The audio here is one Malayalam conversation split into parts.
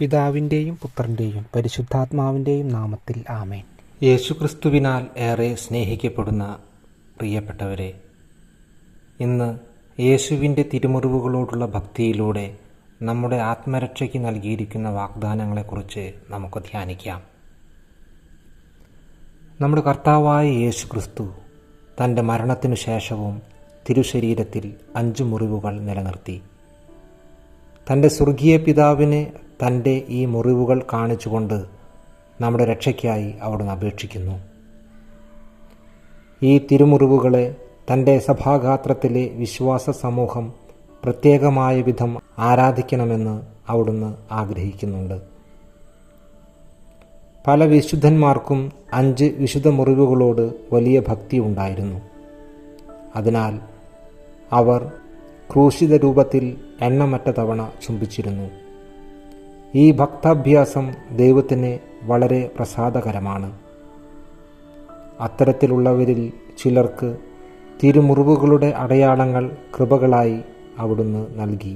പിതാവിൻ്റെയും പുത്രൻ്റെയും പരിശുദ്ധാത്മാവിൻ്റെയും നാമത്തിൽ ആമേൻ. യേശുക്രിസ്തുവിനാൽ ഏറെ സ്നേഹിക്കപ്പെടുന്ന പ്രിയപ്പെട്ടവരെ, ഇന്ന് യേശുവിൻ്റെ തിരുമുറിവുകളോടുള്ള ഭക്തിയിലൂടെ നമ്മുടെ ആത്മരക്ഷയ്ക്ക് നൽകിയിരിക്കുന്ന വാഗ്ദാനങ്ങളെക്കുറിച്ച് നമുക്ക് ധ്യാനിക്കാം. നമ്മുടെ കർത്താവായ യേശുക്രിസ്തു തൻ്റെ മരണത്തിനു ശേഷവും തിരുശരീരത്തിൽ 5 മുറിവുകൾ നിലനിർത്തി. തൻ്റെ സ്വർഗീയ പിതാവിനെ തൻ്റെ ഈ മുറിവുകൾ കാണിച്ചുകൊണ്ട് നമ്മുടെ രക്ഷയ്ക്കായി അവിടുന്ന് അപേക്ഷിക്കുന്നു. ഈ തിരുമുറിവുകളെ തൻ്റെ സഭാഗാത്രത്തിലെ വിശ്വാസ സമൂഹം പ്രത്യേകമായ വിധം ആരാധിക്കണമെന്ന് അവിടുന്ന് ആഗ്രഹിക്കുന്നുണ്ട്. പല വിശുദ്ധന്മാർക്കും 5 വിശുദ്ധ മുറിവുകളോട് വലിയ ഭക്തി ഉണ്ടായിരുന്നു. അതിനാൽ അവർ ക്രൂശിത രൂപത്തിൽ എണ്ണമറ്റ തവണ ചുംബിച്ചിരുന്നു. ഈ ഭക്താഭ്യാസം ദൈവത്തിന് വളരെ പ്രസാദകരമാണ്. അത്തരത്തിലുള്ളവരിൽ ചിലർക്ക് തിരുമുറിവുകളുടെ അടയാളങ്ങൾ കൃപകളായി അവിടുന്ന് നൽകി.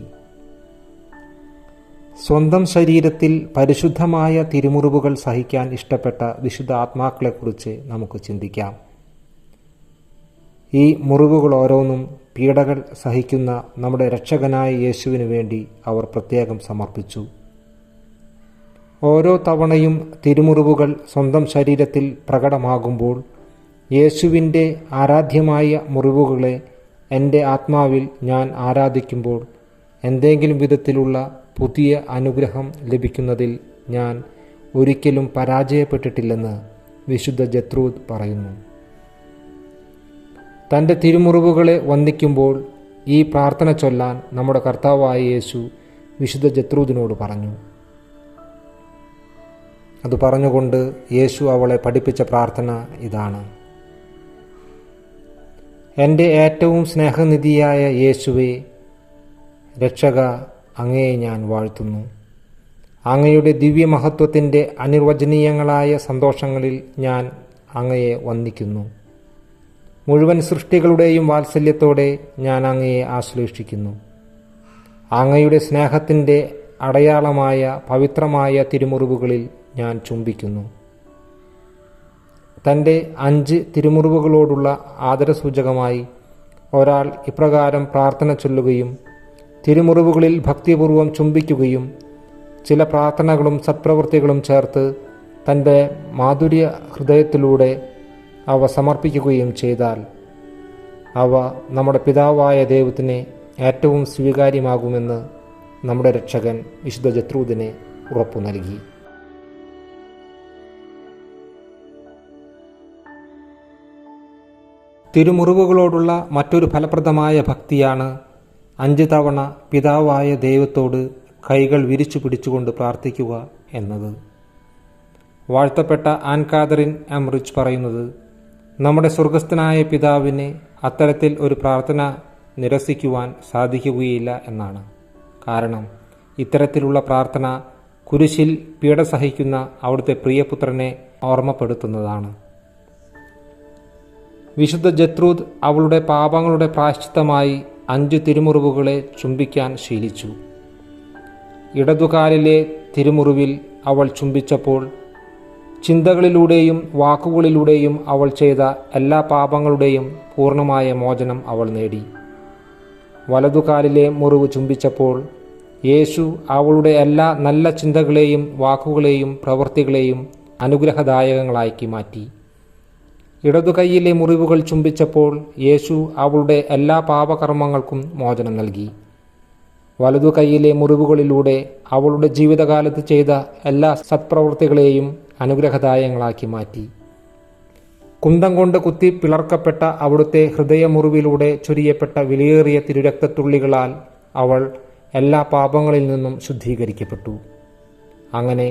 സ്വന്തം ശരീരത്തിൽ പരിശുദ്ധമായ തിരുമുറിവുകൾ സഹിക്കാൻ ഇഷ്ടപ്പെട്ട വിശുദ്ധ ആത്മാക്കളെക്കുറിച്ച് നമുക്ക് ചിന്തിക്കാം. ഈ മുറിവുകൾ ഓരോന്നും പീഡകൾ സഹിക്കുന്ന നമ്മുടെ രക്ഷകനായ യേശുവിനു വേണ്ടി അവർ പ്രത്യേകം സമർപ്പിച്ചു. ഓരോ തവണയും തിരുമുറിവുകൾ സ്വന്തം ശരീരത്തിൽ പ്രകടമാകുമ്പോൾ യേശുവിൻ്റെ ആരാധ്യമായ മുറിവുകളെ എൻ്റെ ആത്മാവിൽ ഞാൻ ആരാധിക്കുമ്പോൾ എന്തെങ്കിലും വിധത്തിലുള്ള പുതിയ അനുഗ്രഹം ലഭിക്കുന്നതിൽ ഞാൻ ഒരിക്കലും പരാജയപ്പെട്ടിട്ടില്ലെന്ന് വിശുദ്ധ ജത്രൂദ് പറയുന്നു. തൻ്റെ തിരുമുറിവുകളെ വന്ദിക്കുമ്പോൾ ഈ പ്രാർത്ഥന ചൊല്ലാൻ നമ്മുടെ കർത്താവായ യേശു വിശുദ്ധ ജത്രൂദിനോട് പറഞ്ഞു. അത് പറഞ്ഞുകൊണ്ട് യേശു അവളെ പഠിപ്പിച്ച പ്രാർത്ഥന ഇതാണ്: എൻ്റെ ഏറ്റവും സ്നേഹനിധിയായ യേശുവേ, രക്ഷക, അങ്ങയെ ഞാൻ വാഴ്ത്തുന്നു. അങ്ങയുടെ ദിവ്യമഹത്വത്തിൻ്റെ അനിർവചനീയങ്ങളായ സന്തോഷങ്ങളിൽ ഞാൻ അങ്ങയെ വന്ദിക്കുന്നു. മുഴുവൻ സൃഷ്ടികളുടെയും വാത്സല്യത്തോടെ ഞാൻ അങ്ങയെ ആശ്ലേഷിക്കുന്നു. അങ്ങയുടെ സ്നേഹത്തിൻ്റെ അടയാളമായ പവിത്രമായ തിരുമുറിവുകളിൽ ഞാൻ ചുംബിക്കുന്നു. തൻ്റെ 5 തിരുമുറിവുകളോടുള്ള ആദരസൂചകമായി ഒരാൾ ഇപ്രകാരം പ്രാർത്ഥന ചൊല്ലുകയും തിരുമുറിവുകളിൽ ഭക്തിപൂർവം ചുംബിക്കുകയും ചില പ്രാർത്ഥനകളും സത്പ്രവൃത്തികളും ചേർത്ത് തൻ്റെ മാധുര്യ ഹൃദയത്തിലൂടെ അവ സമർപ്പിക്കുകയും ചെയ്താൽ അവ നമ്മുടെ പിതാവായ ദൈവത്തിന് ഏറ്റവും സ്വീകാര്യമാകുമെന്ന് നമ്മുടെ രക്ഷകൻ വിശുദ്ധ ജത്രൂദിനെ ഉറപ്പു നൽകി. തിരുമുറിവുകളോടുള്ള മറ്റൊരു ഫലപ്രദമായ ഭക്തിയാണ് 5 തവണ പിതാവായ ദൈവത്തോട് കൈകൾ വിരിച്ചു പിടിച്ചുകൊണ്ട് പ്രാർത്ഥിക്കുക എന്നത്. വാഴ്ത്തപ്പെട്ട ആൻ കാതറിൻ എംറിച്ച് പറയുന്നത്, നമ്മുടെ സ്വർഗസ്ഥനായ പിതാവിനെ അത്തരത്തിൽ ഒരു പ്രാർത്ഥന നിരസിക്കുവാൻ സാധിക്കുകയില്ല എന്നാണ്. കാരണം ഇത്തരത്തിലുള്ള പ്രാർത്ഥന കുരിശിൽ പീഡ സഹിക്കുന്ന അവിടുത്തെ പ്രിയപുത്രനെ ഓർമ്മപ്പെടുത്തുന്നതാണ്. വിശുദ്ധ ജത്രൂദ് അവളുടെ പാപങ്ങളുടെ പ്രായശ്ചിത്തമായി 5 തിരുമുറിവുകളെ ചുംബിക്കാൻ ശീലിച്ചു. ഇടതുകാലിലെ തിരുമുറിവിൽ അവൾ ചുംബിച്ചപ്പോൾ ചിന്തകളിലൂടെയും വാക്കുകളിലൂടെയും അവൾ ചെയ്ത എല്ലാ പാപങ്ങളുടെയും പൂർണ്ണമായ മോചനം അവൾ നേടി. വലതുകാലിലെ മുറിവ് ചുംബിച്ചപ്പോൾ യേശു അവളുടെ എല്ലാ നല്ല ചിന്തകളെയും വാക്കുകളെയും പ്രവൃത്തികളെയും അനുഗ്രഹദായകങ്ങളാക്കി മാറ്റി. ഇടതുകൈയിലെ മുറിവുകൾ ചുംബിച്ചപ്പോൾ യേശു അവളുടെ എല്ലാ പാപകർമ്മങ്ങൾക്കും മോചനം നൽകി. വലതുകൈയിലെ മുറിവുകളിലൂടെ അവളുടെ ജീവിതകാലത്ത് ചെയ്ത എല്ലാ സത്പ്രവൃത്തികളെയും അനുഗ്രഹദായകങ്ങളാക്കി മാറ്റി. കുന്തം കൊണ്ട് കുത്തി പിളർക്കപ്പെട്ട അവിടുത്തെ ഹൃദയമുറിവിലൂടെ ചൊരിയപ്പെട്ട വിലയേറിയ തിരുരക്തത്തുള്ളികളാൽ അവൾ എല്ലാ പാപങ്ങളിൽ നിന്നും ശുദ്ധീകരിക്കപ്പെട്ടു. അങ്ങനെ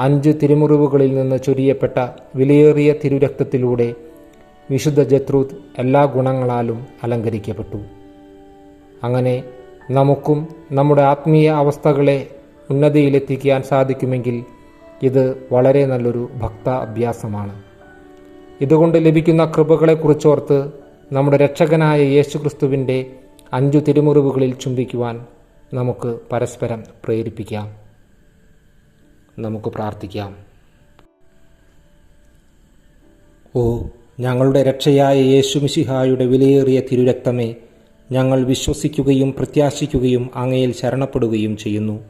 5 തിരുമുറിവുകളിൽ നിന്ന് ചൊരിയപ്പെട്ട വിലയേറിയ തിരുരക്തത്തിലൂടെ വിശുദ്ധ ജത്രൂദ് എല്ലാ ഗുണങ്ങളാലും അലങ്കരിക്കപ്പെട്ടു. അങ്ങനെ നമുക്കും നമ്മുടെ ആത്മീയ അവസ്ഥകളെ ഉന്നതിയിലെത്തിക്കാൻ സാധിക്കുമെങ്കിൽ ഇത് വളരെ നല്ലൊരു ഭക്ത അഭ്യാസമാണ്. ഇതുകൊണ്ട് ലഭിക്കുന്ന കൃപകളെക്കുറിച്ചോർത്ത് നമ്മുടെ രക്ഷകനായ യേശുക്രിസ്തുവിൻ്റെ 5 തിരുമുറിവുകളിൽ ചുംബിക്കുവാൻ നമുക്ക് പരസ്പരം പ്രേരിപ്പിക്കാം. നമുക്ക് പ്രാർത്ഥിക്കാം. ഓ ഞങ്ങളുടെ രക്ഷയായ യേശുമിശിഹായുടെ വിലയേറിയ തിരുരക്തമേ, ഞങ്ങൾ വിശ്വസിക്കുകയും പ്രത്യാശിക്കുകയും അങ്ങയിൽ ശരണപ്പെടുകയും ചെയ്യുന്നു.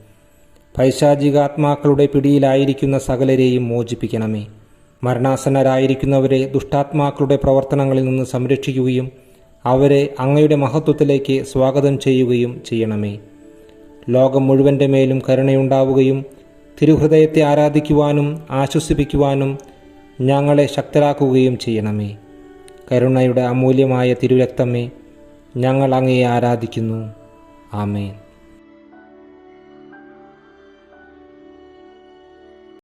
പൈശാചികാത്മാക്കളുടെ പിടിയിലായിരിക്കുന്ന സകലരെയും മോചിപ്പിക്കണമേ. മരണാസന്നരായിരിക്കുന്നവരെ ദുഷ്ടാത്മാക്കളുടെ പ്രവർത്തനങ്ങളിൽ നിന്ന് സംരക്ഷിക്കുകയും അവരെ അങ്ങയുടെ മഹത്വത്തിലേക്ക് സ്വാഗതം ചെയ്യുകയും ചെയ്യണമേ. ലോകം മുഴുവൻ്റെ മേലും കരുണയുണ്ടാവുകയും തിരുഹൃദയത്തെ ആരാധിക്കുവാനും ആശ്വസിപ്പിക്കുവാനും ഞങ്ങളെ ശക്തരാക്കുകയും ചെയ്യണമേ. കരുണയുടെ അമൂല്യമായ തിരുരക്തമേ, ഞങ്ങൾ അങ്ങയെ ആരാധിക്കുന്നു. ആമേൻ.